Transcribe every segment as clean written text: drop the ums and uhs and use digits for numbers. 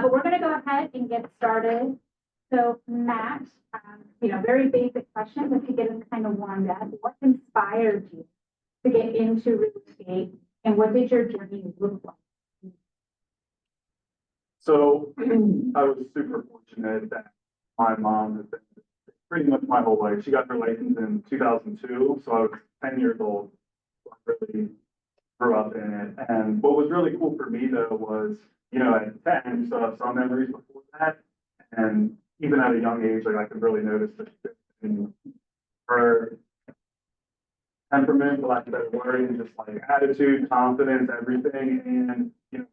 But we're going to go ahead and get started. So Matt, very basic question, but to get us kind of warmed up, what inspired you to get into real estate and what did your journey look like? So I was super fortunate that my mom has been pretty much my whole life. She got her license in 2002, so I was 10 years old. So I really grew up in it. And what was really cool for me though was, at 10, you still have some memories before that. And even at a young age, like I could really notice the shift in her temperament, for lack of a better word, and just like attitude, confidence, everything. And,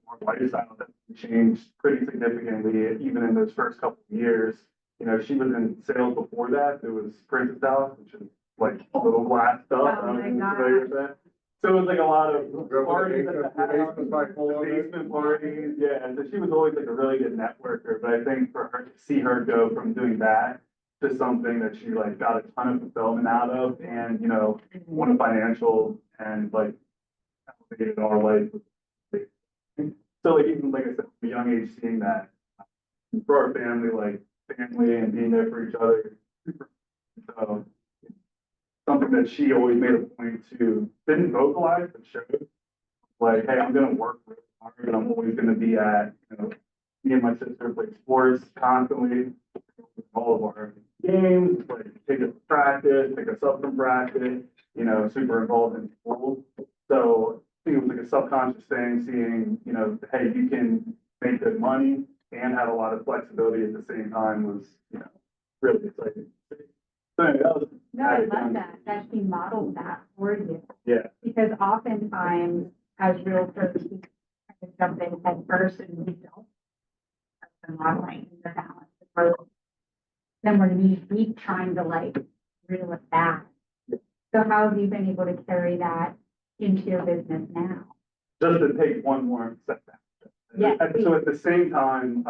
our lifestyle that changed pretty significantly, even in those first couple of years. She was in sales before that. It was Princess House, which is like little glass stuff. Oh my God. Familiar with that. So it was like a lot of parties at the house, basement parties. Yeah, so she was always like a really good networker. But I think for her to see her go from doing that to something that she like got a ton of fulfillment out of, and won a financial and like elevated our life. So like even like I said, at a young age, seeing that for our family and being there for each other. So something that she always made a point to, didn't vocalize, but showed, like, hey, I'm gonna work really hard and I'm always gonna be at, me and my sister play sports constantly, all of our games, like take us to practice, pick us up from practice, super involved in school. So I think it was like a subconscious thing, seeing, hey, you can make good money and have a lot of flexibility at the same time was, really exciting. So anyway, that was No, I love that she modeled that for you. Yeah. Because oftentimes, as realtors, we kind of jump in head first and we don't have the modeling and the balance. Then we're knee-deep trying to reel it back. So how have you been able to carry that into your business now? Just to take one more step back. Yeah. So at the same time,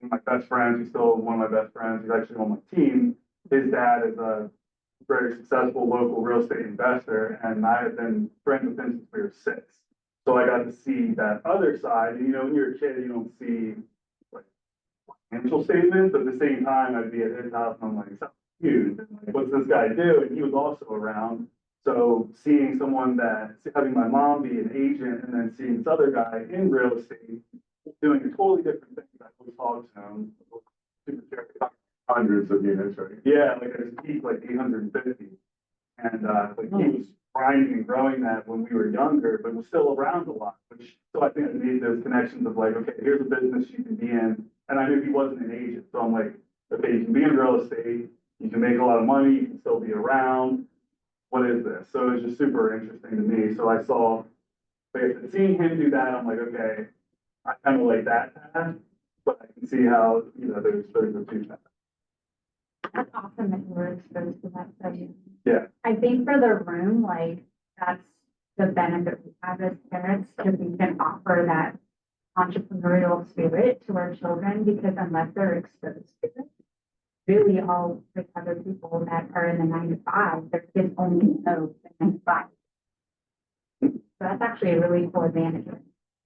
my best friend, he's still one of my best friends, he's actually on my team. His dad is a very successful local real estate investor, and I have been friends with him since we were 6. So I got to see that other side. And, when you're a kid, you don't see like financial statements. But at the same time, I'd be at his house and I'm like, so huge. Like, what's this guy do? And he was also around. So seeing having my mom be an agent and then seeing this other guy in real estate doing a totally different thing. I always talked to him. Hundreds of units, right? Yeah, like at his peak, like 850. And he was grinding and growing that when we were younger, but was still around a lot. So I think I made those connections of like, okay, here's a business you can be in. And I knew he wasn't an agent. So I'm like, okay, you can be in real estate, you can make a lot of money, you can still be around. What is this? So it was just super interesting to me. So I saw, seeing him do that, I'm like, okay, I kind of like that path, but I can see how, there's the two paths. That's awesome that you were exposed to that study. Yeah. I think for the room, that's the benefit we have as parents, because we can offer that entrepreneurial spirit to our children, because unless they're exposed to it, really all the other people that are in the 9 to 5, their kids only know the 9 to 5. So that's actually a really cool advantage.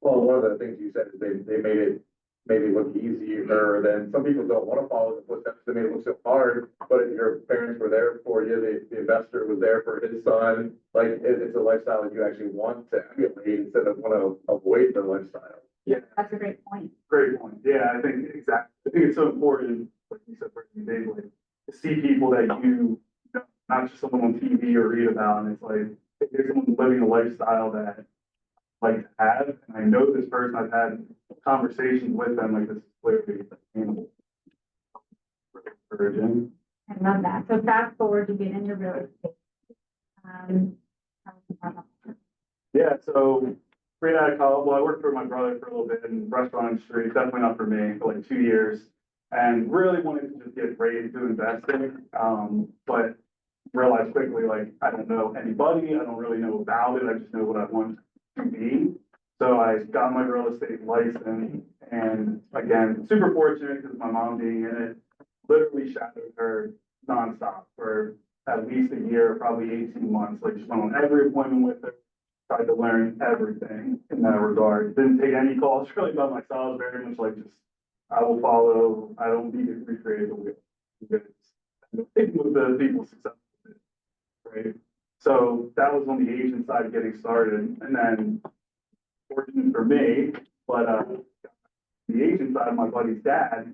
Well, one of the things you said is they made it maybe look easier than some people don't want to follow the footsteps. They made it look so hard, but your parents were there for you. The investor was there for his son. It's a lifestyle that you actually want to emulate instead of want to avoid the lifestyle. Yeah, that's a great point. Great point. Yeah, I think exactly. I think it's so important, like you said, David, to see people that not just someone on TV or read about, and it's like, here's someone living a lifestyle that I like to have, and I know this person. I've had conversations with them, like this is clearly sustainable. Really encouraging. I love that. So fast forward to get into real estate. Yeah, so straight out of college, well, I worked for my brother for a little bit in the restaurant industry, definitely not for me, for like 2 years, and really wanted to just get right into investing, but realized quickly, like, I don't know anybody, I don't really know about it, I just know what I want to be. So I got my real estate license, and again, super fortunate because my mom being in it, literally shadowed her nonstop for at least a year, probably 18 months. Like, just went on every appointment with her, tried to learn everything in that regard. Didn't take any calls really by myself, very much like just I will follow, I don't need to recreate the wheel. Because with the people successful, right? So that was on the agent side getting started, and then fortunate for me, but, the agent side, my buddy's dad,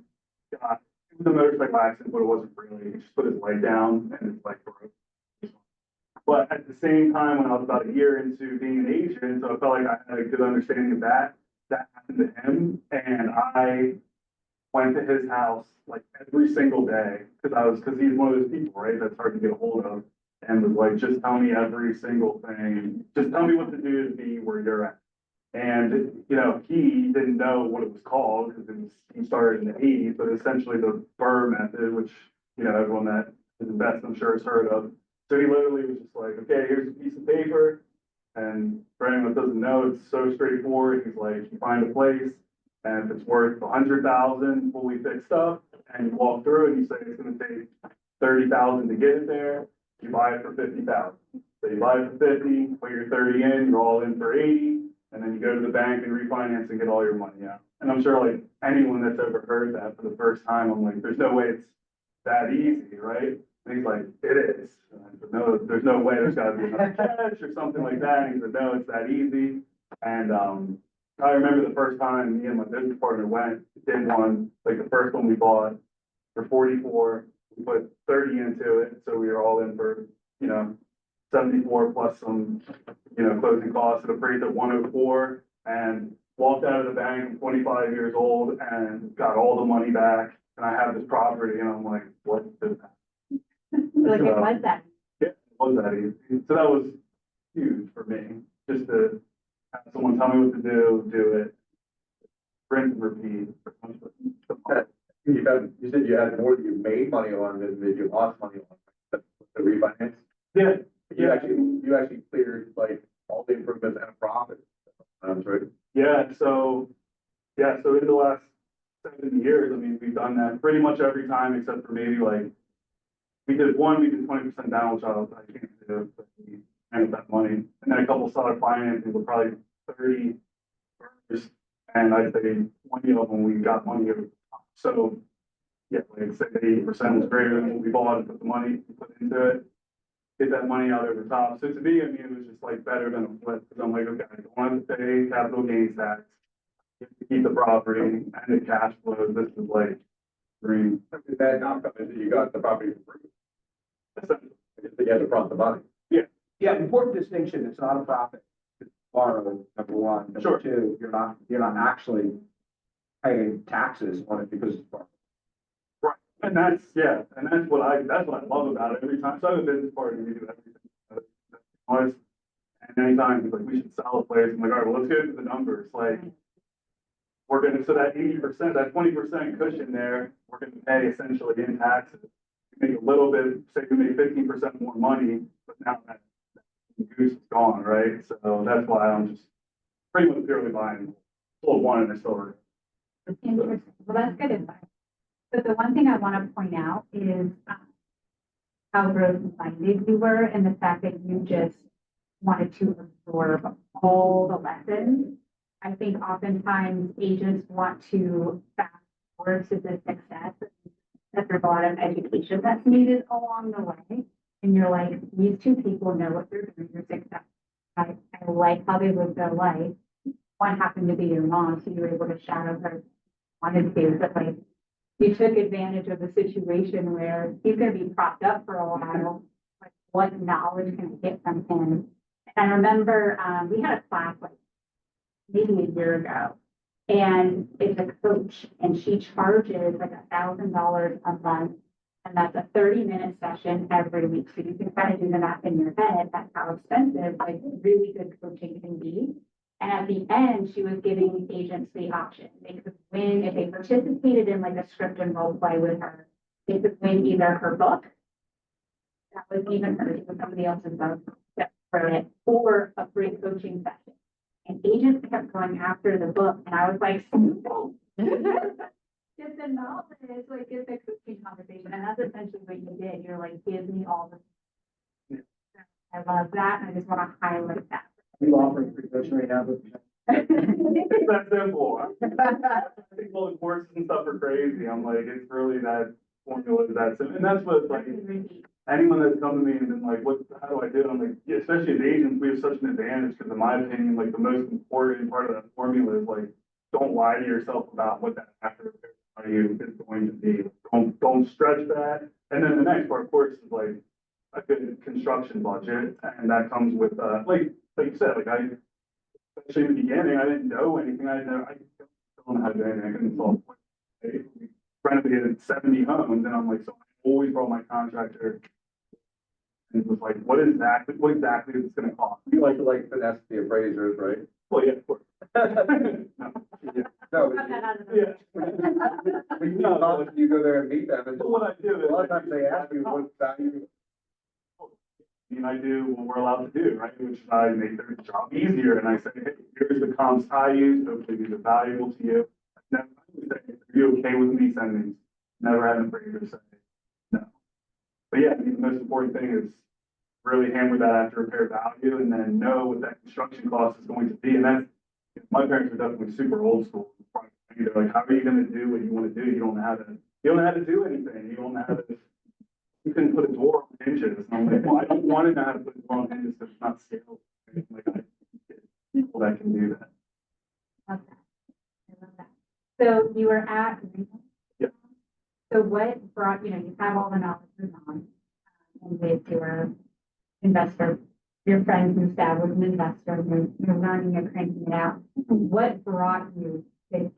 got, it was a motorcycle accident, but it wasn't really, he just put his leg down and his leg broke. But at the same time, when I was about a year into being an agent, so I felt like I had a good understanding of that, that happened to him, and I went to his house like every single day, because he's one of those people, right, that's hard to get a hold of, and was like, just tell me every single thing, just tell me what to do to be where you're at. And, you know, he didn't know what it was called, because he started in the eighties, but essentially the Burr method, which, you know, everyone that is invested, I'm sure has heard of. So he literally was just like, okay, here's a piece of paper. And for anyone that doesn't know, it's so straightforward. He's like, you find a place, and if it's worth 100,000 fully fixed stuff, and you walk through it, and you say it's gonna take 30,000 to get it there, you buy it for 50,000. So you buy it for 50, put your 30 in, you're all in for 80, and then you go to the bank and refinance and get all your money out. And I'm sure like anyone that's ever heard that for the first time, I'm like, there's no way it's that easy, right? And he's like, it is. And I said, no, there's no way, there's gotta be another catch or something like that. And he said, no, it's that easy. And, I remember the first time me and my business partner went, did one, like the first one we bought for 44, we put 30 into it. So we were all in for, you know, 74 plus some, you know, closing costs at a rate of 104, and walked out of the bank, I'm 25 years old, and got all the money back. And I have this property, and I'm like, what is that? Like, it was that. Yeah, it was that easy. So that was huge for me, just to have someone tell me what to do it, rinse and repeat. You said you had more that you made money on than that you lost money on, the refinance. Yeah, You actually cleared like all the improvements and a profit. I'm sorry. so in the last 7 years, I mean, we've done that pretty much every time except for maybe like, we did 20% down, which I can't do, but we spent that money. And then a couple solid financing were probably 30, and I'd say 20 of them, we got money over the top. So, yeah, like I said, 80% was greater than what we bought and put the money we put into it. Get that money out over the top. So to me, I mean, it was just like better than a flip, because I'm like, okay, I don't want to pay capital gains tax, you have to keep the property and the cash flows. This is like green. The bad outcome is that you got the property for free. Essentially. You had to front the money. Yeah, important distinction, it's not a profit, it's borrowed, number one. Number Sure. two, you're not actually paying taxes on it because it's borrowed. Right, and that's what I love about it. Every time, so I have a business partner, we do everything. And anytime he's like, we should sell a place, I'm like, all right, well, let's get into the numbers, like, we're gonna, so that 80%, that 20% cushion there, we're gonna pay essentially in taxes. Make a little bit, say we make 15% more money, but now that goose is gone, right? So that's why I'm just pretty much purely buying, sold one and I still regret. Interesting. Well, that's good advice. But the one thing I want to point out is how growth-minded you were, and the fact that you just wanted to absorb all the lessons. I think oftentimes agents want to fast forward to the success, that there's a lot of education that's needed along the way. And you're like, these two people know what they're doing, they're successful. I like how they live their life. One happened to be your mom, so you were able to shadow her, wanted to, but like, you took advantage of a situation where he's gonna be propped up for a while. Like, what knowledge can I get from him? And I remember, we had a class like maybe a year ago, and it's a coach, and she charges like $1,000 a month. And that's a 30-minute session every week. So you can kind of do the math in your head. That's how expensive, like, really good coaching can be. And at the end, she was giving agents the option. They could win, if they participated in like a script and role play with her, they could win either her book, that was even hers, it was somebody else's book that wrote it, or a free coaching session. And agents kept going after the book, and I was like, get the knowledge, like get the coaching conversation. And that's essentially what you did. You're like, give me all the. I love that. And I just want to highlight that. You offering free coaching right now, but It's that simple. I think all the courses and stuff are crazy. I'm like, it's really that formula is that simple. And that's what, like, anyone that's come to me and been like, how do I do it? I'm like, yeah, especially as agents, we have such an advantage because in my opinion, like the most important part of that formula is like, don't lie to yourself about what that after value is going to be. Don't stretch that. And then the next part, of course, is like a good construction budget. And that comes with, like you said, especially in the beginning, I didn't know anything. I don't know how to do anything. I couldn't solve. We renovated 70 homes and I'm like, so I always brought my contractor. And it was like, what exactly is this gonna cost? You like to finesse the appraisers, right? Well, yeah, of course. No, Cut that out of the- Yeah. when you talk, you go there and meet them, and So what I do a is. lot of times they ask you what value. I do what we're allowed to do, right? Which is I make their job easier and I say, hey, here's the comps I use, hopefully these are valuable to you. Never, I would say, are you okay with me sending these? Never had an appraiser say no. But yeah, I mean, the most important thing is really hammer that after repair value and then know what that construction cost is going to be. And that's, my parents are definitely super old school. They're like, how are you gonna do what you wanna do? You don't know how to do anything. You don't know how to, you couldn't put a door on hinges. And I'm like, well, I don't wanna know how to put a door on hinges because it's not scalable. Like, I get people that can do that. Love that. I love that. So you were at. Yeah. So what brought, you have all the knowledge from on, and with your investor, your friend whose dad was an investor, and you're learning, you're cranking it out. What brought you to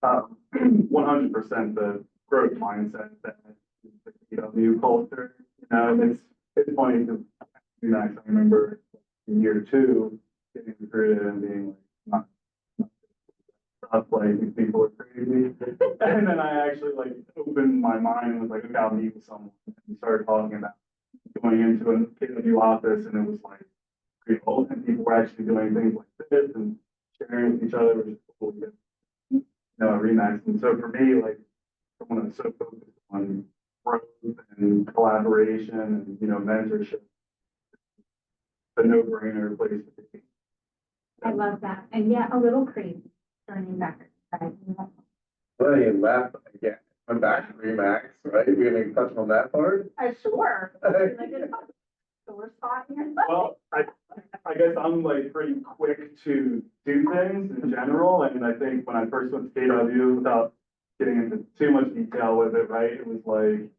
100% the growth mindset that is the PW culture. It's funny because I remember in year 2 getting recruited and being like, not like these people are crazy. And then I actually like opened my mind and was like, okay, I'll meet with someone and started talking about going into a PW office and it was like real and people were actually doing things like this and sharing with each other, which is cool. Remax. And so for me, like someone that's so focused on growth and collaboration and, mentorship, a no-brainer place to be. I love that. And yeah, a little crazy turning back. Right? Well, you left again, went back to Remax, right? We're gonna touch on that part. Sure. Like a sore spot in your leg. Well, I guess I'm like pretty quick to do things in general. And I think when I first went to KW, without getting into too much detail with it, right? It was like,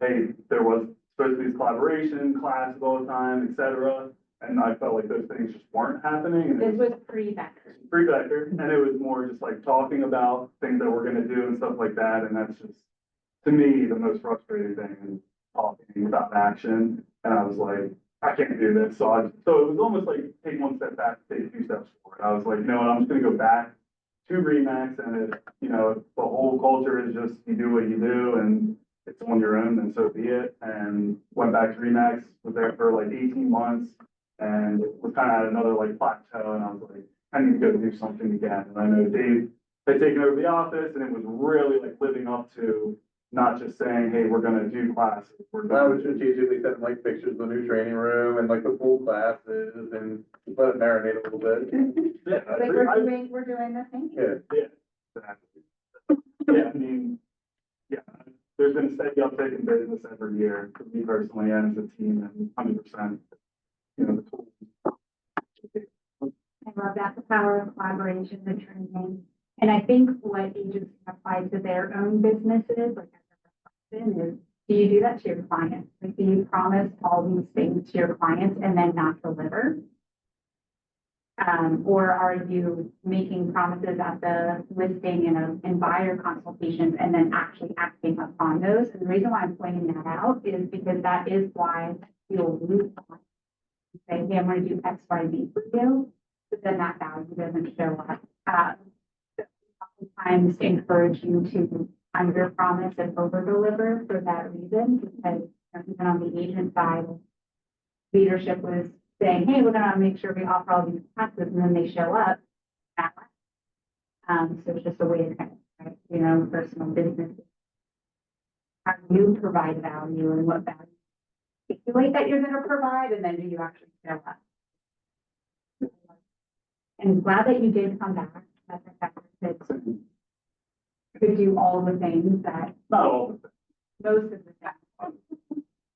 hey, there was supposed to be this collaboration, classes all the time, et cetera. And I felt like those things just weren't happening. And This was pre-Becker. pre-vector, and it was more just like talking about things that we're gonna do and stuff like that, and that's just, to me, the most frustrating thing is talking without action, and I was like, I can't do this, so it was almost like take one step back, take 2 steps forward. I was like, you know what, I'm just gonna go back to Remax, and if, the whole culture is just, you do what you do, and it's on your own, then so be it, and went back to Remax, was there for like 18 months, and it was kind of at another like plateau, and I was like, I need to go do something again. And I know Dave had taken over the office and it was really like living up to not just saying, hey, we're gonna do classes. I would strategically send like pictures of the new training room and like the full classes and let it marinate a little bit. Yeah, Like we're doing the thing. Yeah. exactly. Yeah, I mean, yeah, there's been a steady uptake in business every year for me personally and as a team and 100%, the tools. I love that, the power of collaboration, the training. And I think what agents can apply to their own businesses, like as a question is, do you do that to your clients? Like, do you promise all these things to your clients and then not deliver? Or are you making promises at the listing and buyer consultations and then actually acting upon those? And the reason why I'm pointing that out is because that is why you'll lose clients. Say, hey, I'm going to do X, Y, Z for you, but then that value doesn't show up. Sometimes encourage you to under promise and over deliver for that reason, because even on the agent side, leadership was saying, hey, we're going to make sure we offer all these classes, and then they show up. So it's just a way to kind of, personal business. How do you provide value and what value articulate that you're going to provide, and then do you actually show up? And glad that you did come back, that the could do all the things that Not all of it. most of the things.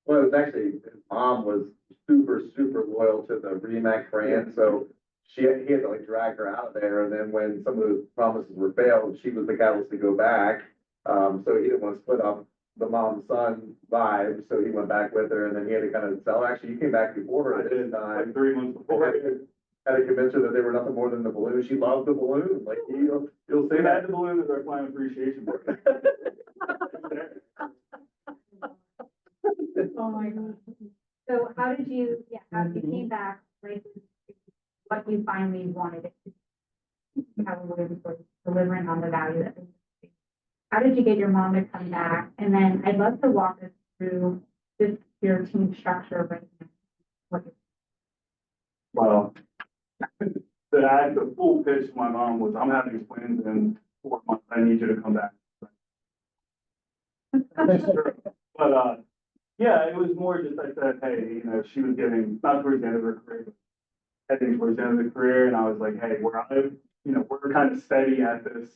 Well, it was actually, his mom was super, super loyal to the Remax brand, so he had to like drag her out of there, and then when some of those promises were failed, she was the catalyst to go back. So he didn't want to split up the mom-son vibe, so he went back with her, and then he had to kind of sell, actually, you came back before her I this did, time. like 3 months before. Had to convince her that they were nothing more than the balloon, she loved the balloon, like, you'll They say had that. the balloon as our client appreciation board. Oh my God. So how did you, how you came back, like, what you finally wanted it to be? How it was delivering on the value that they. How did you get your mom to come back? And then I'd love to walk us through just your team structure right now. What Well, the full pitch to my mom was, I'm having twins in 4 months, I need you to come back. Sure. But, yeah, it was more just, I said, hey, you know, she was getting, not towards the end of her career, but heading towards the end of the career, and I was like, hey, we're kind of steady at this,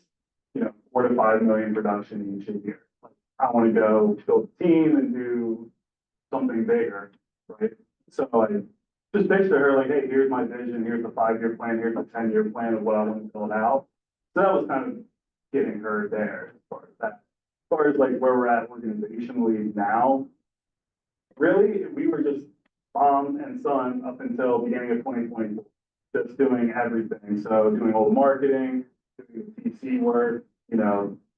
4 to 5 million production each year. Like, I want to go build a team and do something bigger, right? So I just pitched to her like, hey, here's my vision, here's the 5-year plan, here's the 10-year plan of what I want to build out. So that was kind of getting her there as far as that. As far as like where we're at organizationally now, really, we were just mom and son up until beginning of 2020, just doing everything. So doing all the marketing, doing the TC work,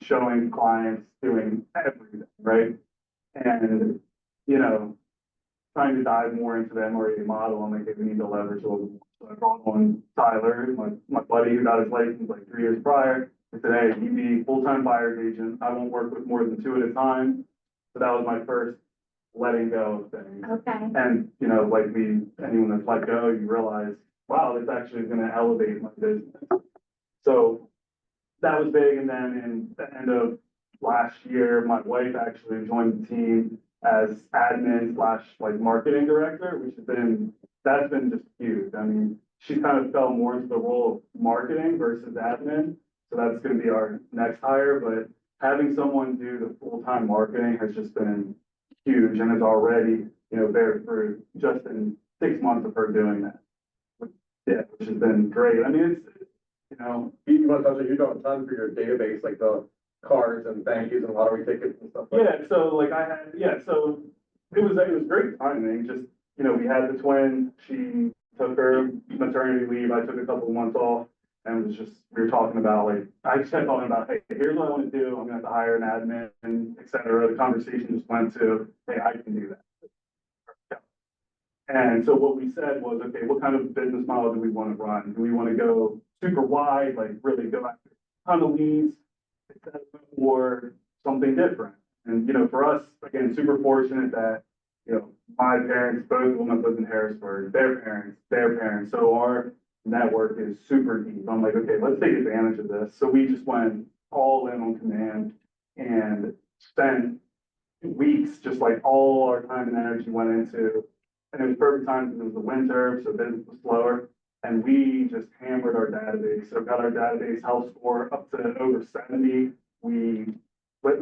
showing clients, doing everything, right? And, trying to dive more into the MRA model, I'm like, hey, we need to leverage a little bit more. So I brought on Tyler, my buddy who got his license like 3 years prior. I said, hey, you be full-time buyer's agent. I won't work with more than 2 at a time. So that was my first letting go of things. Okay. And, anyone that's let go, you realize, wow, this actually is going to elevate my business. So that was big. And then in the end of last year, my wife actually joined the team as admin slash like marketing director, that's been just huge. I mean, she kind of fell more into the role of marketing versus admin. So that's going to be our next hire, but having someone do the full-time marketing has just been huge and is already, bear fruit just in 6 months of her doing that. Yeah, which has been great. I mean, You must have, you done a ton for your database, like the cards and thank yous and lottery tickets and stuff like that. yeah, so like so it was great timing, just, we had the twin, she took her maternity leave, I took a couple of months off, and it was just, we were talking about, like, I just kept talking about, hey, here's what I want to do, I'm gonna have to hire an admin, et cetera, the conversation just went to, hey, I can do that. And so what we said was, okay, what kind of business model do we want to run? Do we want to go super wide, like really go after a ton of leads, or something different? And, for us, again, super fortunate that, my parents, both of them lived in Harrisburg, their parents. So our network is super deep. I'm like, okay, let's take advantage of this. So we just went all in on command and spent weeks, just like all our time and energy went into, and it was perfect time because it was the winter, so business was slower. And we just hammered our database. So got our database health score up to over 70. We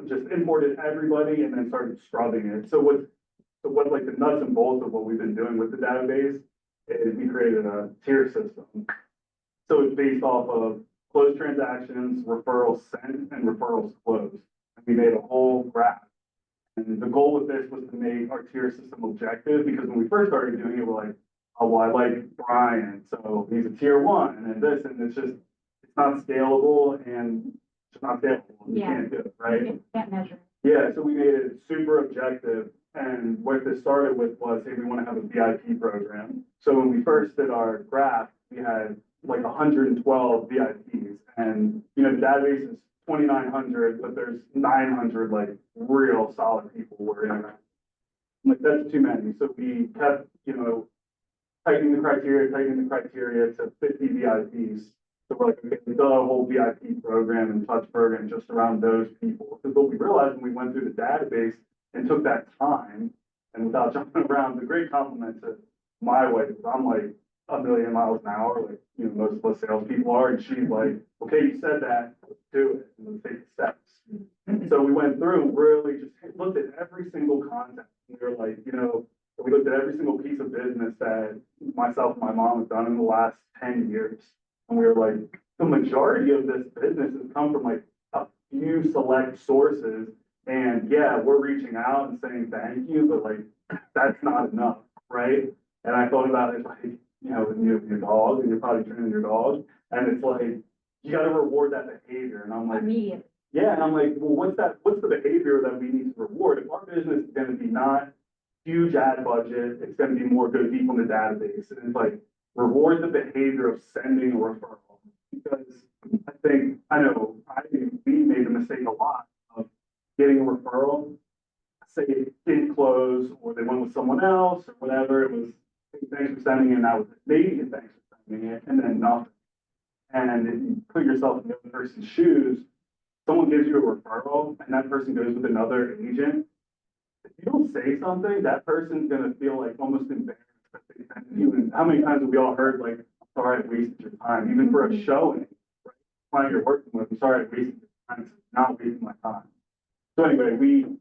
just imported everybody and then started scrubbing it. So what like the nuts and bolts of what we've been doing with the database is we created a tier system. So it's based off of closed transactions, referrals sent, and referrals closed. And we made a whole graph. And the goal with this was to make our tier system objective, because when we first started doing it, we're like, oh, well, I like Brian, so he's a tier 1, and this, and it's not scalable, and it's not scalable. You can't do it, right? You can't measure. Yeah, so we made it super objective, and what this started with was, hey, we want to have a VIP program. So when we first did our graph, we had like 112 VIPs, and, the database is 2,900, but there's 900 like real solid people were in it. Like, that's too many. So we kept, tightening the criteria to 50 VIPs. So we're like, okay, we built a whole VIP program and touch program just around those people. Because what we realized when we went through the database and took that time, and without jumping around, the great compliment to my wife is I'm like, a million miles an hour, like, you know, most of us salespeople are, and she's like, okay, you said that, let's do it, and let's take the steps. So we went through and really just looked at every single contact. We were like, you know, we looked at every single piece of business that myself and my mom have done in the last 10 years. And we were like, the majority of this business has come from like a few select sources. And yeah, we're reaching out and saying thank you, but like, that's not enough, right? And I thought about it like, you know, when you have your dog and you're probably training your dog, and it's like, you gotta reward that behavior. And I'm like, Immediately. yeah, and I'm like, well, what's the behavior that we need to reward? If our business is gonna be not huge ad budget, it's gonna be more good people in the database. And it's like, reward the behavior of sending a referral. Because I know, we made a mistake a lot of getting a referral, say it didn't close, or they went with someone else, or whatever, it was, hey, thanks for sending it, that was it, maybe thanks for sending it, and then nothing. And if you put yourself in the other person's shoes, someone gives you a referral, and that person goes with another agent, if you don't say something, that person's gonna feel like almost embarrassed that they sent you. And how many times have we all heard like, I'm sorry I wasted your time, even for a showing, right? Client you're working with, I'm sorry I wasted your time, it's not wasting my time. So anyway,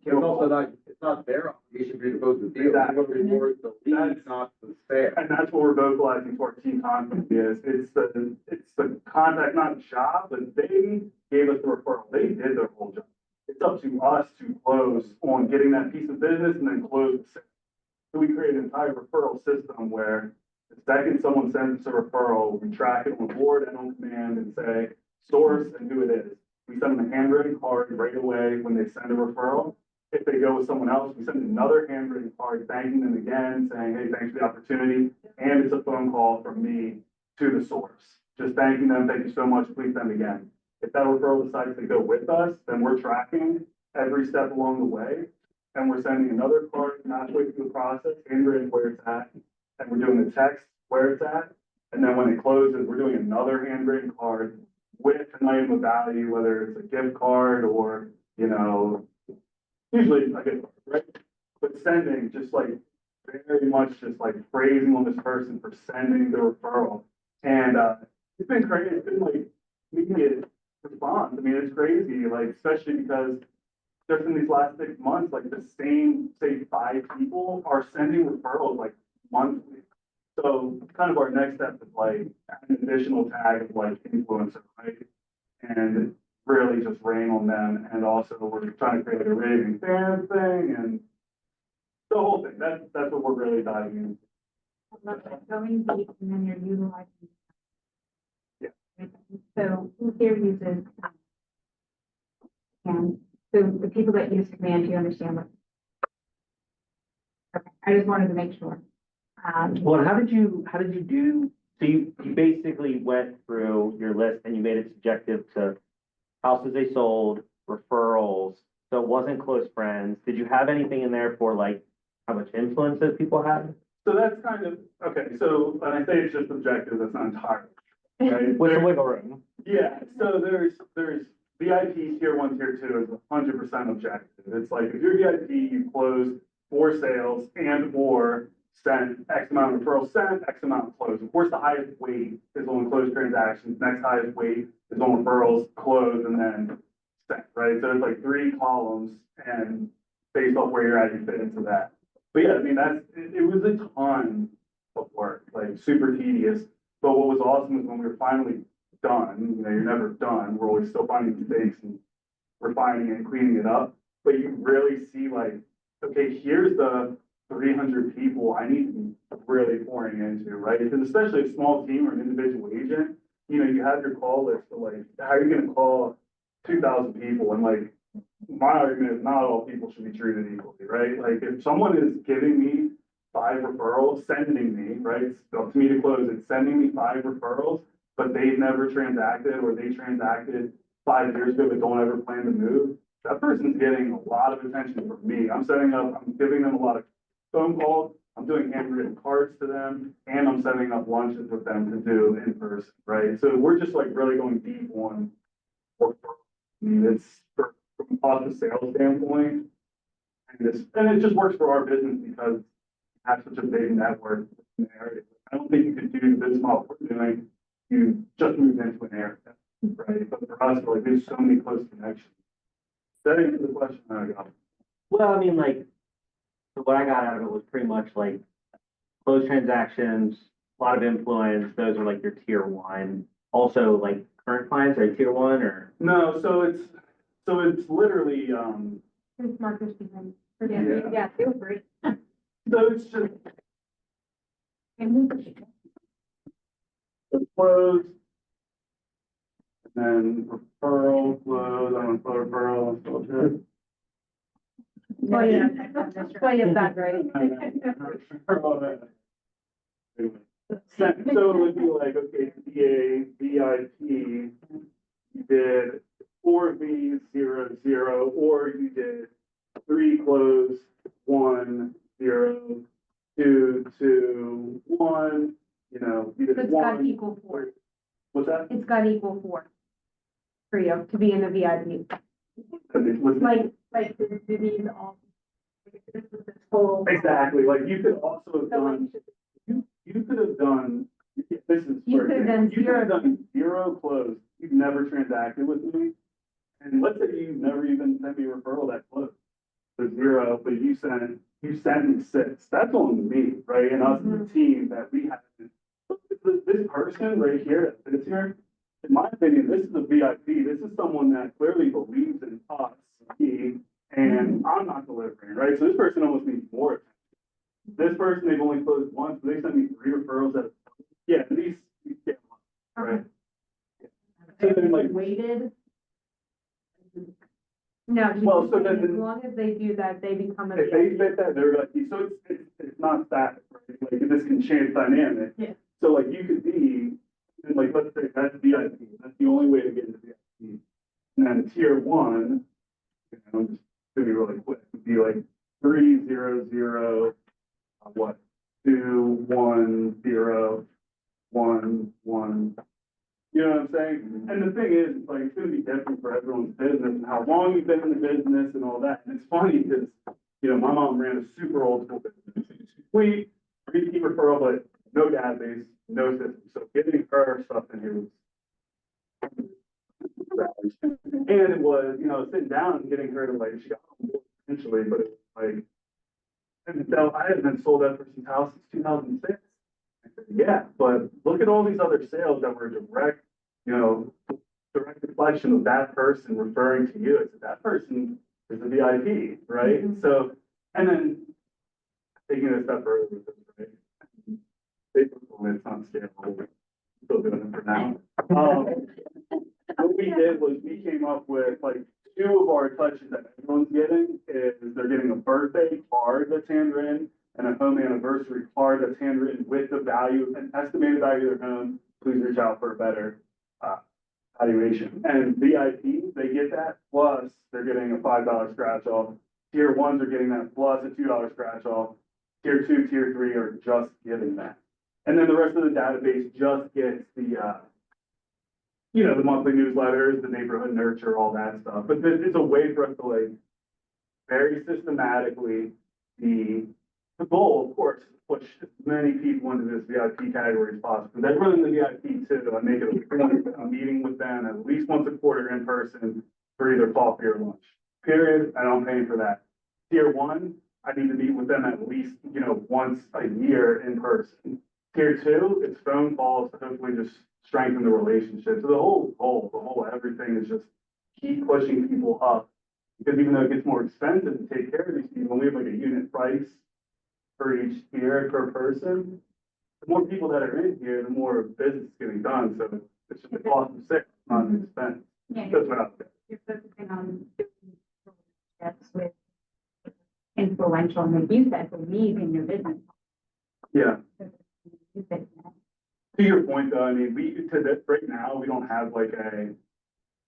It's also not, it's not their obligation for you to close the deal. Exactly. You're gonna reward the lead, not the sale. and that's what we're vocalizing to our team constantly is, it's the contact, not the job, but they gave us the referral, they did their whole job. It's up to us to close on getting that piece of business and then close the sale. So we created an entire referral system where the second someone sends us a referral, we track it on board and on command and say, source and who it is. We send them a handwritten card right away when they send a referral. If they go with someone else, we send another handwritten card thanking them again, saying, hey, thanks for the opportunity. And it's a phone call from me to the source, just thanking them, thank you so much, please send again. If that referral decides to go with us, then we're tracking every step along the way. And we're sending another card halfway through the process, handwritten where it's at, and we're doing the text where it's at. And then when it closes, we're doing another handwritten card with an item of value, whether it's a gift card or, you know, usually a gift card, right? But sending, just like very much just like praising on this person for sending the referral. And it's been crazy. It's been like immediate response. I mean, it's crazy, like, especially because just in these last 6 months, like the same, say, 5 people are sending referrals like monthly. So kind of our next step is like an additional tag of like influencer, right? And really just rain on them. And also we're trying to create like a raving fan thing and the whole thing. That's what we're really diving into. I love that, going deep and then you're utilizing. Yeah. So who here uses, and so the people that use command, do you understand what? Okay, I just wanted to make sure. Well, how did you do, so you basically went through your list and you made it subjective to houses they sold, referrals, so it wasn't close friends. Did you have anything in there for like how much influence that people had? So that's kind of, okay, so when I say it's just objective, that's not entirely, right? With the wiggle room? Yeah, so there's VIP tier 1, tier 2 is 100% objective. It's like if you're VIP, you close 4 sales and or sent X amount of referrals sent, X amount closed. Of course, the highest weight is on closed transactions. Next highest weight is on referrals closed and then sent, right? So it's like 3 columns and based off where you're at, you fit into that. But yeah, I mean, it was a ton of work, like super tedious. But what was awesome is when we were finally done, you know, you're never done. We're always still finding mistakes and refining it and cleaning it up. But you really see like, okay, here's the 300 people I need to be really pouring into, right? Because especially a small team or an individual agent, you know, you have your call list, but like, how are you going to call 2,000 people? And like, my argument is not all people should be treated equally, right? Like, if someone is giving me 5 referrals, sending me, right? It's up to me to close it, sending me 5 referrals, but they've never transacted or they transacted 5 years ago but don't ever plan to move. That person's getting a lot of attention from me. I'm giving them a lot of phone calls, I'm doing handwritten cards to them, and I'm setting up lunches with them to do in person, right? So we're just like really going deep on referrals. I mean, it's from a cost of sales standpoint, and it just works for our business because we have such a big network in the area. I don't think you could do this model we're doing. You just moved into an area, right? But for us, like, there's so many close connections. That answers the question I got. Well, I mean, like, so what I got out of it was pretty much like closed transactions, a lot of influence. Those are like your tier one. Also, like current clients are tier one or No, so it's literally, Who's Marcus behind? Yeah. Yeah, feel free. so it's just And it's closed. And then referral flows, I don't know, referral, so good. Well, yeah, well, you've got right. So it would be like, okay, VA, VIP, you did 4V00, or you did 3 close, 1, 0, 2, 2, 1, you know, you did It's got 1. equal 4. What's that? It's got equal 4 for you to be in the VIP. Because it was Like the these all. This is the total. exactly, like you could also have done, you could have done, this is. You for could have example, done You could have zero. done 0 closed, you've never transacted with me. And let's say you never even sent me a referral that closed. The 0, but you sent me 6, that's on me, right? And us as a team that we have. This person right here that sits here, in my opinion, this is a VIP. This is someone that clearly believes in us, me, and I'm not delivering, right? So this person almost needs more attention. This person, they've only closed once, but they sent me 3 referrals that, yeah, these get one, right? So then, like, Weighted. No, Well, just so saying, then- as long as they do that, they become a. if they fit that, they're like, so it's not static, right? Like, this can change dynamic. Yeah. So like, you could be, and like, let's say that's VIP, that's the only way to get into VIP. And then tier 1, you know, just to be really quick, would be like 300, what, 210, 11. You know what I'm saying? And the thing is, like, it's gonna be different for everyone's business and how long you've been in the business and all that. And it's funny because, you know, my mom ran a super old school business. We repeat referral, but no database, no system. So getting her stuff in here was. And it was, you know, sitting down and getting her to like, she got on board eventually, but it was like, and so I had been sold out for some house since 2006. I said, yeah, but look at all these other sales that were direct, you know, direct reflection of that person referring to you. I said, that person is a VIP, right? So, and then taking it a step further, with this, right? It's not scalable. Still doing it for now. What we did was we came up with like 2 of our touches that everyone's getting is they're getting a birthday card that's handwritten and a home anniversary card that's handwritten with the value, an estimated value of their home. Please reach out for a better valuation. And VIP, they get that plus they're getting a $5 scratch off. Tier 1s are getting that plus a $2 scratch off. Tier 2, tier 3 are just getting that. And then the rest of the database just gets the, you know, the monthly newsletters, the neighborhood nurture, all that stuff. But it's a way for us to like very systematically the goal, of course, is to push as many people into this VIP category as possible. Because everyone in the VIP too, I make it a point, I'm meeting with them at least once a quarter in person for either coffee or lunch. Period. I don't pay for that. Tier 1, I need to meet with them at least, you know, once a year in person. Tier 2, it's phone calls to hopefully just strengthen the relationship. So the whole everything is just keep pushing people up. Because even though it gets more expensive to take care of these people, and we have like a unit price for each tier per person, the more people that are in here, the more business is getting done. So it's just a cost of sale, not an expense. Yeah, That's what I'm saying. you're focusing on relationships with influential, and like you said, believe in your business. Yeah. You said that. To your point though, I mean, right now, we don't have like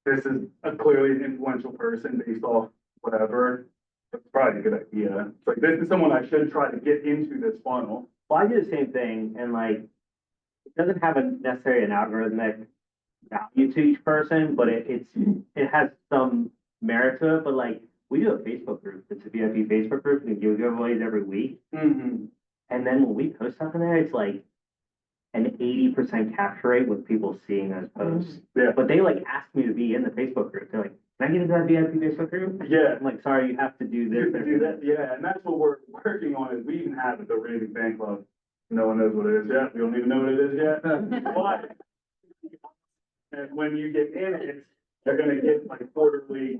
this is a clearly an influential person based off whatever. That's probably a good idea. It's like, this is someone I should try to get into this funnel. well, I do the same thing and like it doesn't have a necessarily an algorithmic value to each person, but it has some merit to it. But like we do a Facebook group. It's a VIP Facebook group. We give giveaways every week. Mm-hmm. And then when we post something there, it's like an 80% capture rate with people seeing those posts. Yeah. But they like asked me to be in the Facebook group. They're like, can I get into that VIP Facebook group? Yeah. I'm like, sorry, you have to do this. Do that, yeah, and that's what we're working on, is we even have it, the Raving Fan Club. No one knows what it is yet, we don't even know what it is yet, but. And when you get in it, you're gonna get like quarterly.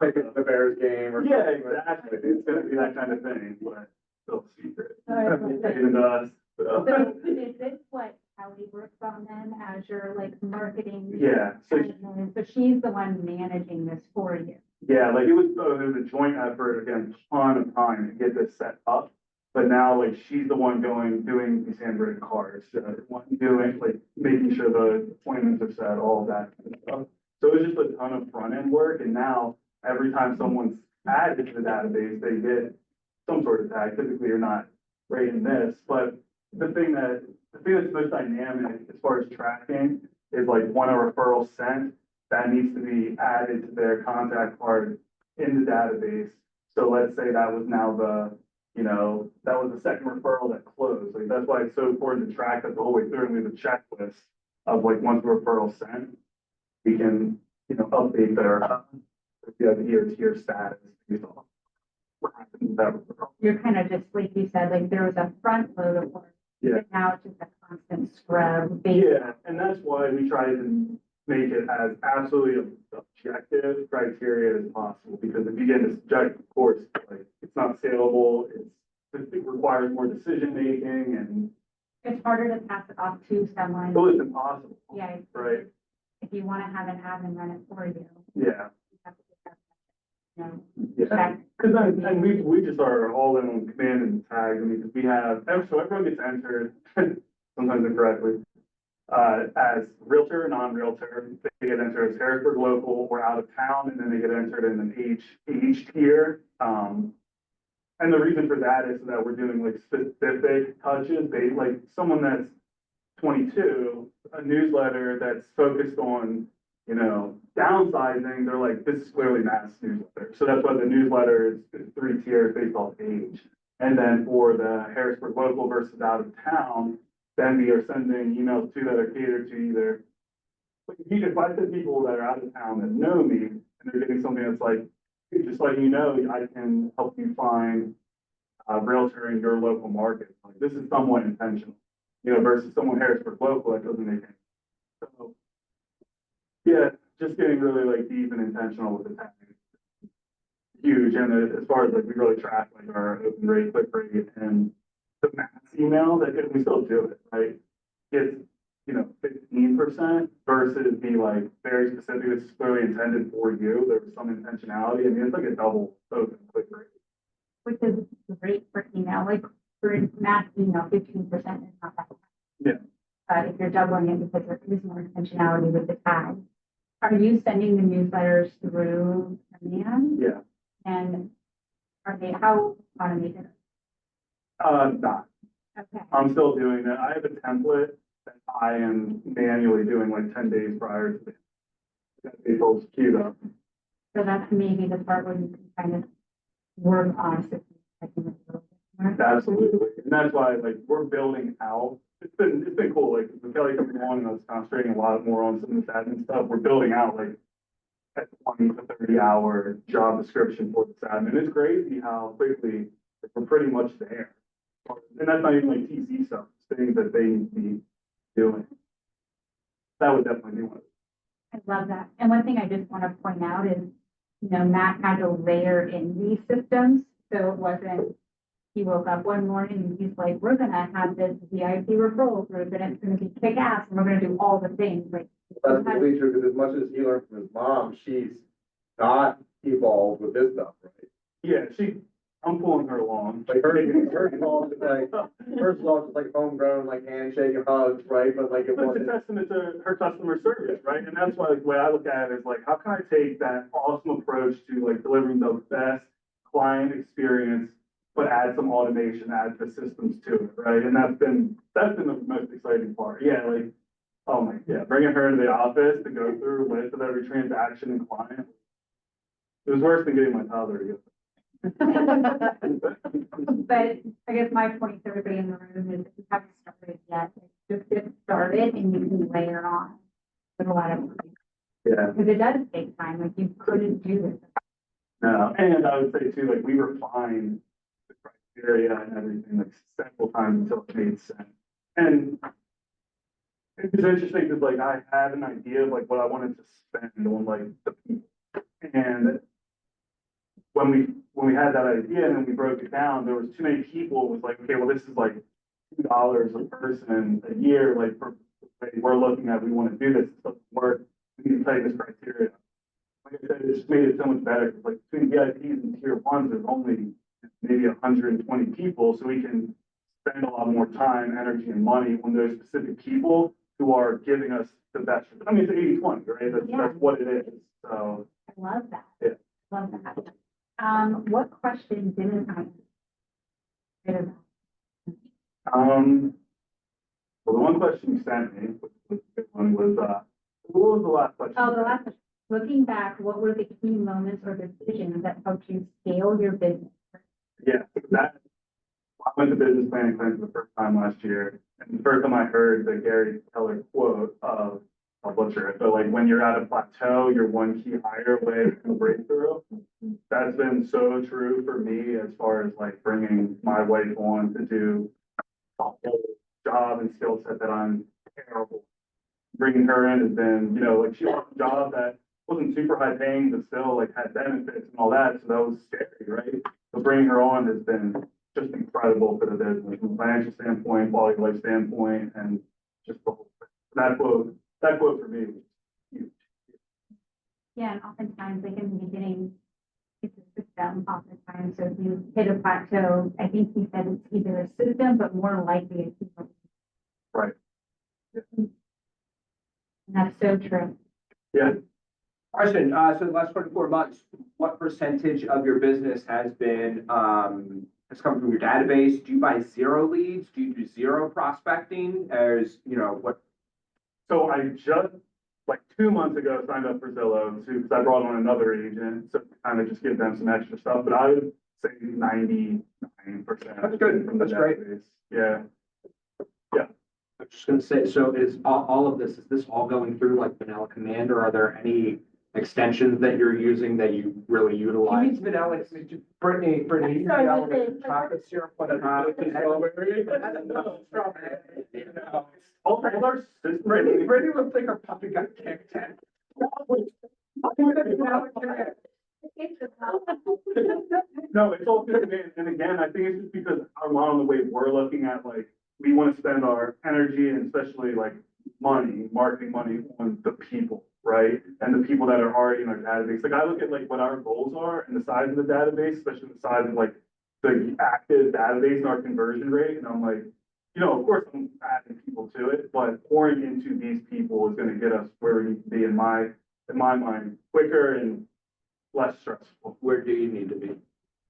Take it to the Bears game or. Yeah, something. exactly, it's gonna be that kind of thing, but still secret. Alright. Even to us, so. So is this what Kelly works on then as your like marketing? Yeah, so, So she's the one managing this for you. yeah, like it was a joint effort, again, ton of time to get this set up. But now, like, she's the one doing these handwritten cards, doing, like, making sure the appointments are set, all of that kind of stuff. So it's just a ton of front end work, and now every time someone's added to the database, they get some sort of tag. Typically, you're not rating this, but the thing that's most dynamic as far as tracking is like when a referral sent, that needs to be added to their contact card in the database. So let's say that was now that was the second referral that closed. Like, that's why it's so important to track that the whole way through, and we have a checklist of like, once the referral sent, we can, update their, tier status based on what happened with that referral. You're kind of just, like you said, like there was a front load of work. Yeah. But now it's just a constant scrub. Yeah, and that's why we try to make it as absolutely objective criteria as possible, because if you get into subjective, of course, like, it's not scalable, it requires more decision making, and It's harder to pass it off to someone. so it's impossible. Yeah. Right, If you want to have an admin run it for you. yeah, You have to get that, you know, yeah. check. Because and we just are all in on command and tags. I mean, 'cause we have, so everyone gets entered, sometimes incorrectly, as realtor, non-realtor. They get entered as Harrisburg local or out of town, and then they get entered in an age tier. And the reason for that is that we're doing like specific touches. They, like, someone that's 22, a newsletter that's focused on, downsizing, they're like, this is clearly mass newsletter. So that's why the newsletter is 3 tiers based off age. And then for the Harrisburg local versus out of town, then we are sending emails to that are catered to either, like, if I send people that are out of town that know me, and they're getting something that's like, hey, just letting you know, I can help you find a realtor in your local market. Like, this is somewhat intentional, versus someone Harrisburg local that doesn't make any. So, yeah, just getting really like deep and intentional with the tagging. Huge, and as far as like, we really track like our open rate, click rate, and the mass email, that we still do it, right? It's, 15% versus the like very specific, it's clearly intended for you. There was some intentionality. I mean, it's like a double open click rate. Which is great for email, like for mass email, 15% is not that bad. Yeah. But if you're doubling it because there is more intentionality with the tag, are you sending the newsletters through command? Yeah. And are they, how automated? Not. Okay, I'm still doing that. I have a template that I am manually doing like 10 days prior to April's queued up. so that's maybe the part where you can kind of work on systems. Absolutely. And that's why, like, we're building out. It's been cool. Like, with Kelly coming on and us concentrating a lot more on some of this admin stuff, we're building out like a 20 to 30 hour job description for this admin. It's crazy how quickly we're pretty much there. And that's not even like TC stuff, it's things that they need to be doing. That would definitely be one. I love that. And one thing I just want to point out is, Matt had to layer in these systems. So it wasn't, he woke up one morning and he's like, we're going to have this VIP referral group and it's going to be kick ass and we're going to do all the things. Like, That's really true, because as much as he learned from his mom, she's not evolved with this stuff, right? Yeah, I'm pulling her along. Like her involved is like, first of all, it's like homegrown, like handshake and hugs, right? But like it But it's a wasn't. testament to her customer service, right? And that's why, like, the way I look at it is like, how can I take that awesome approach to like delivering the best client experience, but add some automation, add the systems to it, right? And that's been the most exciting part. Yeah, like, oh my, yeah, bringing her into the office to go through a list of every transaction and client. It was worse than getting my toddler to go. But I guess my point to everybody in the room is if you haven't started yet, just get started and you can layer on with a lot of, Yeah. because it does take time, like you couldn't do this. No, and I would say too, like, we refined the criteria and everything, like, several times until it made sense. And it was interesting because, like, I had an idea of, like, what I wanted to spend on, like, the people. And when we had that idea and then we broke it down, there was too many people. It was like, okay, well, this is like $2 a person a year, like, for, we're looking at, we want to do this, it doesn't work, we need to play this criteria. Like I said, it just made it so much better, because like between VIPs and tier ones, there's only maybe 120 people, so we can spend a lot more time, energy, and money on those specific people who are giving us the best. I mean, it's 80-20, right? That's what it is, so. I love that. Yeah. Love that. What question didn't I? Well, the one question you sent me, which was a good one, was, what was the last question? Oh, the last question. Looking back, what were the key moments or decisions that helped you scale your business? Yeah, that, I went to business planning class for the first time last year, and the first time I heard the Gary Keller quote of, I'll butcher it, but like, when you're at a plateau, you're one key higher away from a breakthrough. That's been so true for me as far as like bringing my wife on to do a whole job and skill set that I'm terrible. Bringing her in has been, like, she worked a job that wasn't super high paying, but still like had benefits and all that, so that was scary, right? So bringing her on has been just incredible for the business from a financial standpoint, quality of life standpoint, and just the whole thing. That quote for me was huge. Yeah, and oftentimes, like in the beginning, it's a system oftentimes. So if you hit a plateau, I think he said it's either a system, but more likely it's people. Right. And that's so true. Yeah. Question, so the last 24 months, what percentage of your business has come from your database? Do you buy zero leads? Do you do zero prospecting? What? So I just, like 2 months ago, signed up for Zillow because I brought on another agent, so kind of just give them some extra stuff, but I would say 99%. That's good. From the That's great. database. Yeah. I'm just gonna say, so is all of this, is this all going through like vanilla command, or are there any extensions that you're using that you really utilize? He means vanilla, Brittany, Sorry, vanilla what's it? with chocolate syrup, but Strawberry. All our systems. Brittany looks like her puppy got kicked. No, it's all good. And again, I think it's just because our model, the way we're looking at, like, we want to spend our energy and especially like money, marketing money on the people, right? And the people that are already in our database. Like, I look at like what our goals are and the size of the database, especially the size of like the active database and our conversion rate. And I'm like, of course I'm adding people to it, but pouring into these people is going to get us where we need to be in my mind, quicker and less stressful. Where do you need to be?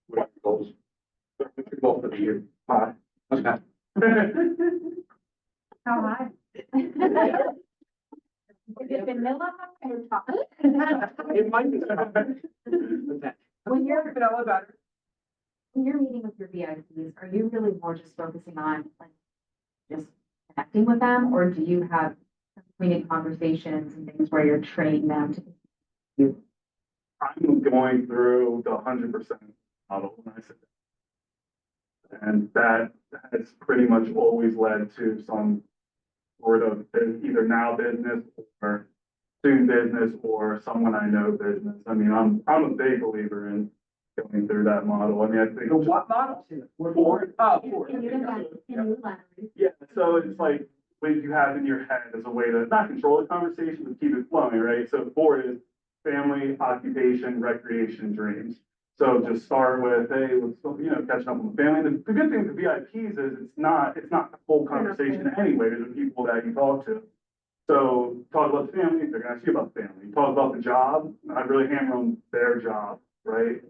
What are your goals? What's your goal for the year? Hi. Okay. How high? Is it vanilla or chocolate? It might be. When you're, Vanilla better. When you're meeting with your VIPs, are you really more just focusing on like just connecting with them, or do you have pointed conversations and things where you're training them to? I'm going through the 100% model when I sit down. And that has pretty much always led to some sort of either now business or soon business or someone I know business. I mean, I'm a big believer in going through that model. I mean, I think. The what model? Ford. Oh, Ford. can you elaborate? Yeah, so it's like what you have in your head as a way to not control the conversation, but keep it flowing, right? So 4 is family, occupation, recreation, dreams. So just start with, hey, let's catching up with the family. The good thing with the VIPs is it's not the full conversation anyway. There's the people that you talk to. So talk about the family, they're gonna ask you about the family. Talk about the job, I really hammer on their job, right?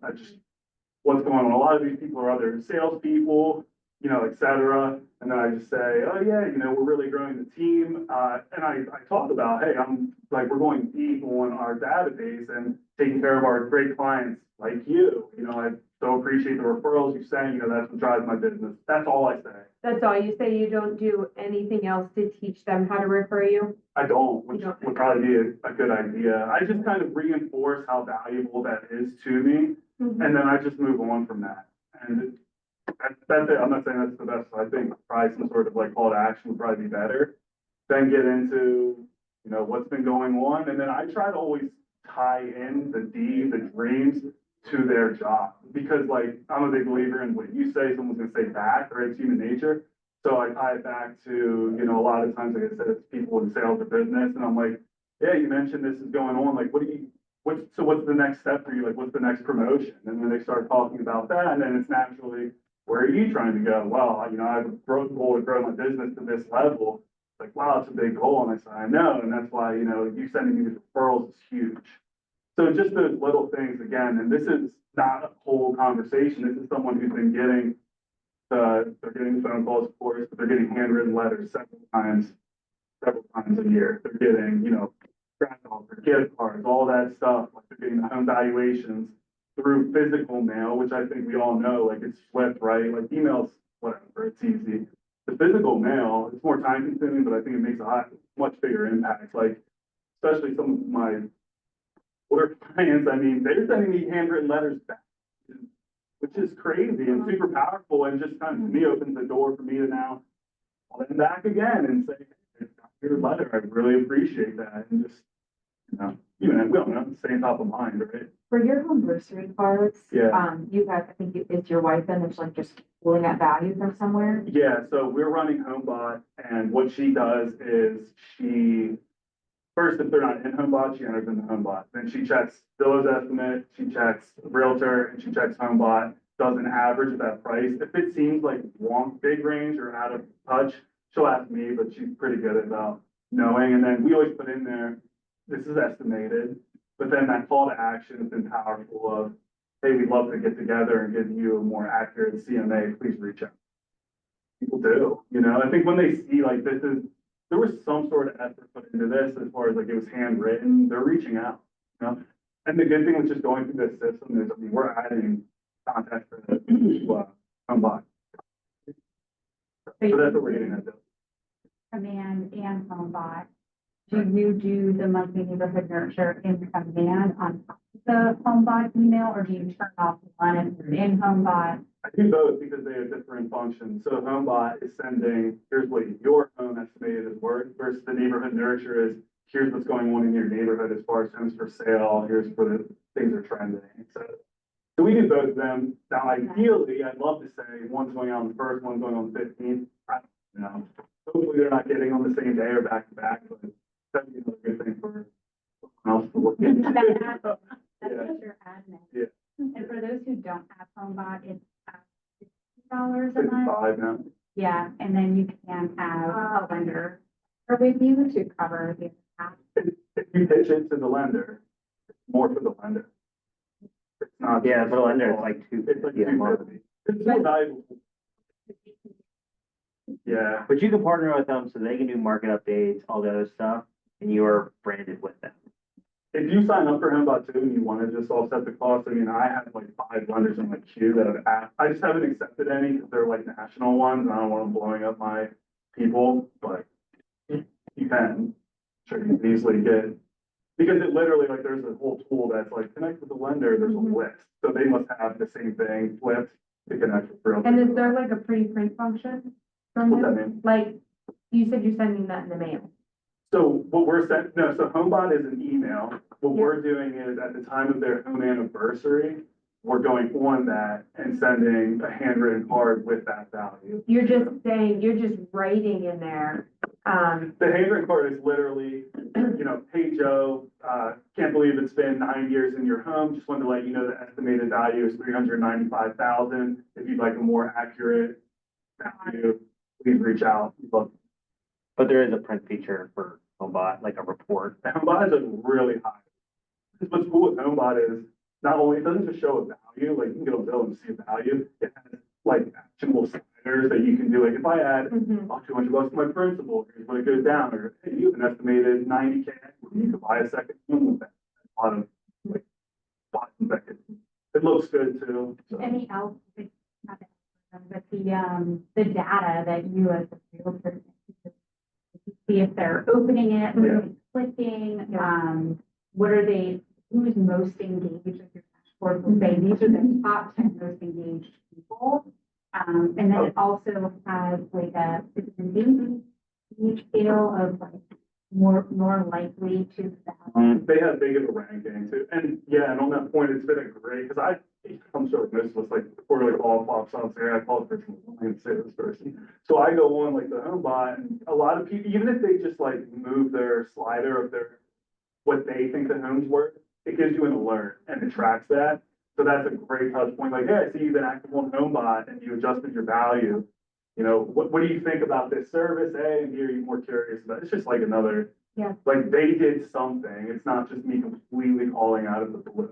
What's going on. A lot of these people are other salespeople, et cetera. And then I just say, oh yeah, we're really growing the team. And I talk about, hey, we're going deep on our database and taking care of our great clients like you. I so appreciate the referrals you send, that's what drives my business. That's all I say. That's all you say, you don't do anything else to teach them how to refer you? I don't, which You don't. would probably be a good idea. I just kind of reinforce how valuable that is to me, Mhm. and then I just move on from that. And that's it. I'm not saying that's the best. I think probably some sort of like call to action would probably be better. Then get into, what's been going on. And then I try to always tie in the dreams to their job. Because like, I'm a big believer in what you say, someone's gonna say back, right? It's human nature. So I tie it back to, a lot of times, like I said, it's people in sales or business. And I'm like, yeah, you mentioned this is going on. Like, what's the next step for you? Like, what's the next promotion? And then they start talking about that. And then it's naturally, where are you trying to go? Well, I have a growth goal to grow my business to this level. Like, wow, it's a big goal. And I said, I know. And that's why, you sending me these referrals is huge. So just those little things again, and this is not a whole conversation. This is someone who's been getting they're getting phone calls, of course, but they're getting handwritten letters several times a year. They're getting, scratch offs, gift cards, all that stuff. Like they're getting the home valuations through physical mail, which I think we all know, like it's swift, right? Like emails, whatever, it's easy. The physical mail, it's more time consuming, but I think it makes much bigger impact. Like, especially some of my older clients, I mean, they're sending me handwritten letters back, which is crazy and super powerful, and just kind of, to me, opens the door for me to now call them back again and say, hey, got your letter, I really appreciate that, and just, even we don't know, staying top of mind, right? For your home grocery cards, Yeah. you have, I think it's your wife then that's like just pulling that value from somewhere? Yeah, so we're running HomeBot, and what she does is first, if they're not in HomeBot, she enters in the HomeBot. Then she checks Zillow's estimate, she checks Realtor, and she checks HomeBot, does an average of that price. If it seems like wrong, big range or out of touch, she'll ask me, but she's pretty good about knowing. And then we always put in there, this is estimated, but then that call to action has been powerful of, hey, we'd love to get together and give you a more accurate CMA, please reach out. People do, I think when they see like there was some sort of effort put into this as far as like it was handwritten, they're reaching out, And the good thing with just going through this system is, we're adding contact for the HomeBot. So that's what we're getting at. Command and HomeBot. Do you do the monthly neighborhood nurture in Command on top of the HomeBot email, or do you turn off one if you're in HomeBot? I do both because they have different functions. So HomeBot is sending, here's what your home estimated is worth, versus the neighborhood nurture is, here's what's going on in your neighborhood as far as homes for sale, here's where the things are trending. So we do both of them. Now, ideally, I'd love to say one's going on the first, one's going on the 15th. I don't know. Hopefully they're not getting on the same day or back to back, but that'd be another good thing for someone else to look into. That's Yeah. just your admin. Yeah. And for those who don't have HomeBot, it's $50 a month. 55 now. Yeah, and then you can have a lender or with you to cover the cost. If you pitch it to the lender, it's more for the lender. It's not. Yeah, for the lender, it's like It's like $250 a month. $250. It's more valuable. Yeah, But you can partner with them so they can do market updates, all the other stuff, and you are branded with them. if you sign up for HomeBot too and you want to just offset the cost, I mean, I have like 5 lenders in my queue that have asked, I just haven't accepted any because they're like national ones, and I don't want them blowing up my people, but you can, sure, you can easily get, because it literally, like, there's a whole tool that's like, connect with the lender, there's a list, so they must have the same thing flipped to connect with real. And is there like a pre-print function from What's that this? mean? Like, you said you're sending that in the mail. So what we're sending, no, so HomeBot is an email. What we're doing is at the time of their home anniversary, we're going on that and sending a handwritten card with that value. You're just saying, you're just writing in there, The handwritten card is literally, hey, Joe, can't believe it's been 9 years in your home. Just wanted to let you know the estimated value is $395,000. If you'd like a more accurate value, please reach out. We'd love. But there is a print feature for HomeBot, like a report. HomeBot is a really high. Because what's cool with HomeBot is not only, it doesn't just show a value, like you can get a bill and see a value, it has like actionable sliders that you can do. Like if I add mhm. $200 to my principal, here's what it goes down, or hey, you have an estimated 90K, you could buy a second home with that. A lot of like It looks good too. So. Any else, not the but the data that you as a realtor see if they're opening it, what are they clicking, what are they, who's most engaged with your dashboard will say these are the top 10 most engaged people. And then it also has like a engagement scale of like more likely to sell. They have big of a ranking too. And yeah, and on that point, it's been a great, because I'm sure most of us, like, quarterly call pops on, say, I called for and say this person. So I go on like the home bot, and a lot of people, even if they just like move their slider of their, what they think the home's worth, it gives you an alert and it tracks that. So that's a great touch point. Like, hey, I see you've been active on home bot and you adjusted your value. You know, what do you think about this service? A, and B, are you more curious about it? It's just like another, like they did something. It's not just me completely calling out of the blue.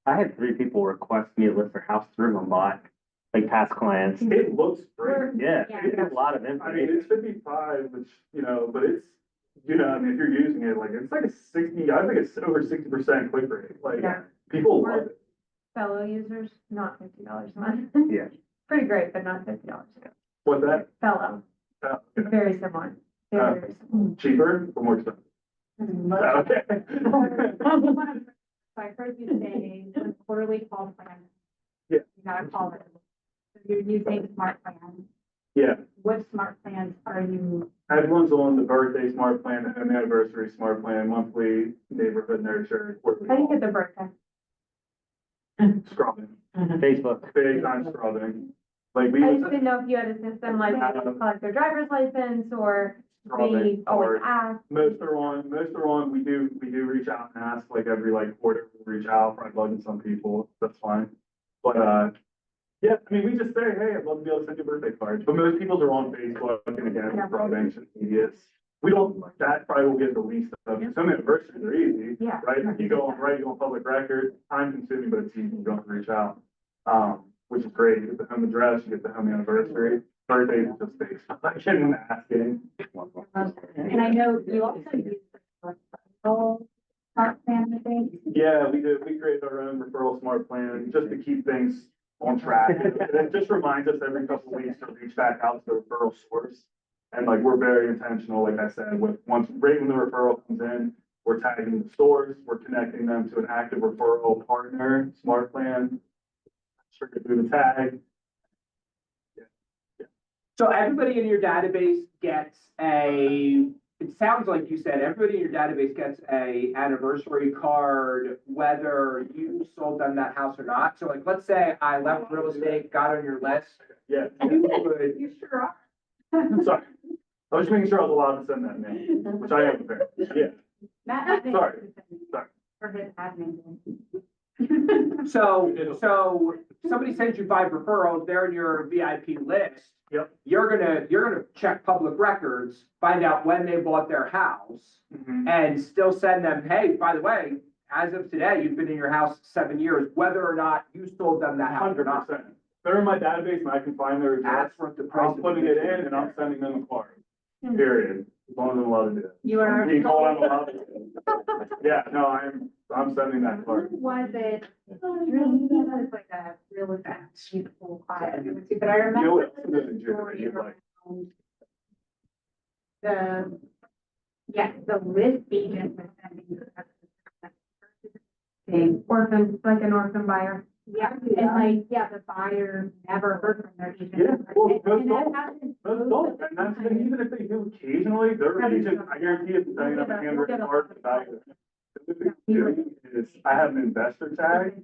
I had 3 people request me to list their house through Lombard, like past clients. It looks great. Yeah, Yeah. it's a lot of I mean, information. it's 55, which, you know, but it's, you know, I mean, if you're using it, like, it's like a 60, I think it's over 60% click rate. Like, Yeah. people love it. Fellow users, not $50 a month. Yeah. Pretty great, but not $50. What's that? Fellow, Uh, very similar. Uh, Very similar. cheaper or more expensive? Okay. So I heard you say the quarterly call plan. Yeah. You gotta call it. So you're using smart plans. Yeah, What smart plans are you? everyone's on the birthday smart plan, the home anniversary smart plan, monthly neighborhood nurture, quarterly. How do you get the birthday? Scrubbing, Facebook. big time scrubbing. Like, we I was just didn't know if you had a system like collect their driver's license or scrubbing, they always or ask. most are on, we do reach out and ask, like, every, like, quarter, we reach out, probably bugging some people, that's fine. But, yeah, I mean, we just say, hey, I'd love to be able to send you a birthday card, but most people's are on Facebook, and again, Yeah. probably ancient medias. We don't, that probably will get the least of, some anniversaries are easy, Yeah. right? You go on, right, you go on public record, time consuming, but it's easy, you don't have to reach out. Which is great, you get the home address, you get the home anniversary, birthdays, it just takes, like, and asking. And I know you also use the referral smart plan, I think. Yeah, we do. We create our own referral smart plan just to keep things on track. And it just reminds us every couple of weeks to reach back out to the referral source. And like, we're very intentional, like I said, with right when the referral comes in, we're tagging the source, we're connecting them to an active referral partner, smart plan. Trigger through the tag. So everybody in your database gets it sounds like you said, everybody in your database gets a anniversary card, whether you sold them that house or not. So like, let's say I left real estate, got on your list. Yeah. You would, You sure are. Sorry. I was just making sure I was allowed to send that name, which I am prepared. Yeah. Matt, Sorry. for his admin. so somebody sends you 5 referrals, they're in your VIP list. Yep. You're gonna check public records, find out when they bought their house, Mhm. and still send them, hey, by the way, as of today, you've been in your house 7 years, whether or not you sold them that house or not. 100%. They're in my database and I can find their address. That's what the price. I'm putting it in and I'm sending them a card, period. As long as I'm allowed to do it. You are. Being told I'm allowed to. Yeah, no, I'm sending that card. Was it, really, it's like a real beautiful client, but I You know remember what? the story You're like, around the list agent was sending Orphan, like an orphan buyer. yeah, and like, yeah, the buyer never heard from their agent. Yeah, well, And most that don't. happens Most most don't, of the and that's, time. and even if they do occasionally, their agent, I guarantee it's sending them a handwritten card to value. What they're doing is, I have an investor tag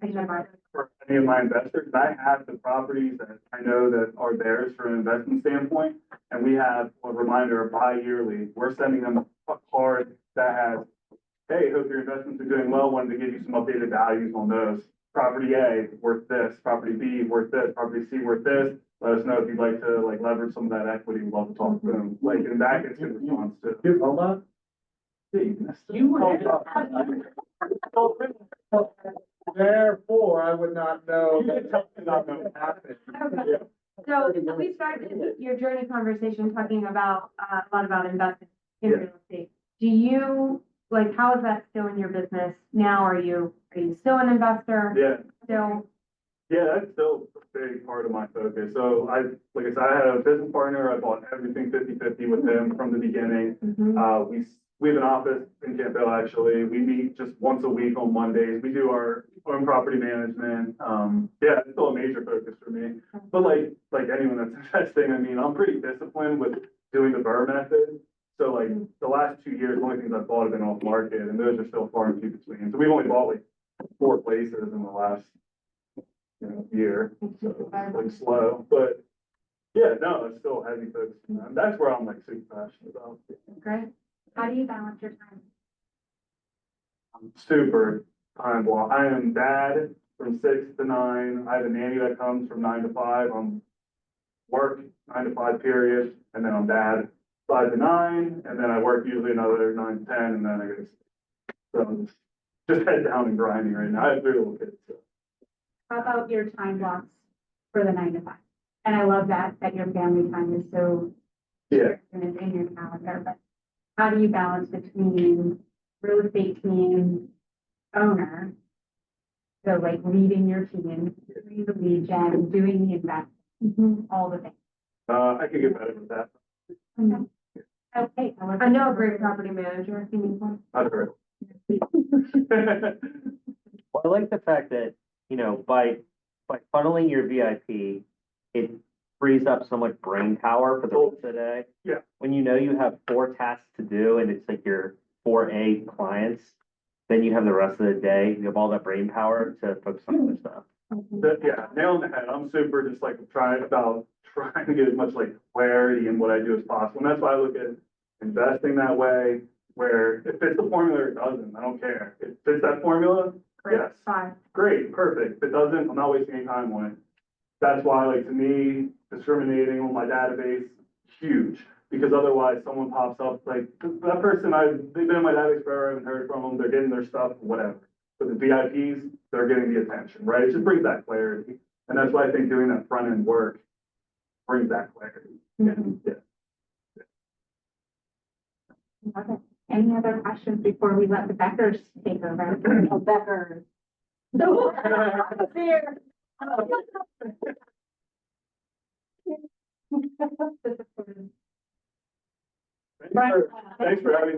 for any of my investors, and I have the properties that I know that are theirs from an investment standpoint. And we have a reminder bi-yearly, we're sending them a card that has, hey, hope your investments are doing well, wanted to give you some updated values on those. Property A worth this, property B worth this, property C worth this. Let us know if you'd like to like leverage some of that equity, we'd love to talk to them, like, and that gets in response to. You hold on. Therefore, I would not know. So we started your journey conversation talking about, a lot about investing in real estate. Do you, like, how is that still in your business now? Are you Are you still an investor? Yeah, Still, yeah, that's still a big part of my focus. So like I said, I had a business partner, I bought everything 50/50 with him from the beginning. We have an office in Campbell, actually. We meet just once a week on Mondays. We do our own property management. Yeah, it's still a major focus for me. But like anyone that's investing, I mean, I'm pretty disciplined with doing the BRRRR method. So like the last 2 years, the only things I've bought have been off market, and those are still far and few between. So we've only bought like 4 places in the last, year. So it's like slow, but yeah, no, it's still heavy focus. And that's where I'm like super passionate about. Great. How do you balance your time? I'm super time block. I am dad from 6 to 9. I have a nanny that comes from 9 to 5. I'm work 9 to 5 period, and then I'm dad 5 to 9, and then I work usually another 9 to 10, and then I get so I'm just head down and grinding right now. I have 3 little kids. So. How about your time blocks for the 9 to 5? And I love that your family time is so Yeah. and it's in your calendar, but how do you balance between real estate team owner? So like leading your team, doing the lead gen, doing the investment, all the things. I could get better with that. Okay. I know a great property manager, if you need one. I've heard. Well, I like the fact that, by funneling your VIP, it frees up so much brain power for the rest of the day. Yeah. When you know you have 4 tasks to do and it's like your 4A clients, then you have the rest of the day, you have all that brain power to focus on other stuff. Yeah, nail on the head. I'm super just like trying to get as much like clarity in what I do as possible. And that's why I look at investing that way, where if it's the formula or it doesn't, I don't care. If it fits that formula, yes, Fine. great, perfect. If it doesn't, I'm not wasting any time on it. That's why, like, to me, discriminating on my database, huge. Because otherwise someone pops up, like, that person, they've been in my database forever, I haven't heard from them, they're getting their stuff, whatever. But the VIPs, they're getting the attention, right? It just brings that clarity. And that's why I think doing that front end work brings that clarity. And, yeah. Okay. Any other questions before we let the Beckers take over? Oh, Beckers. There. Thanks for having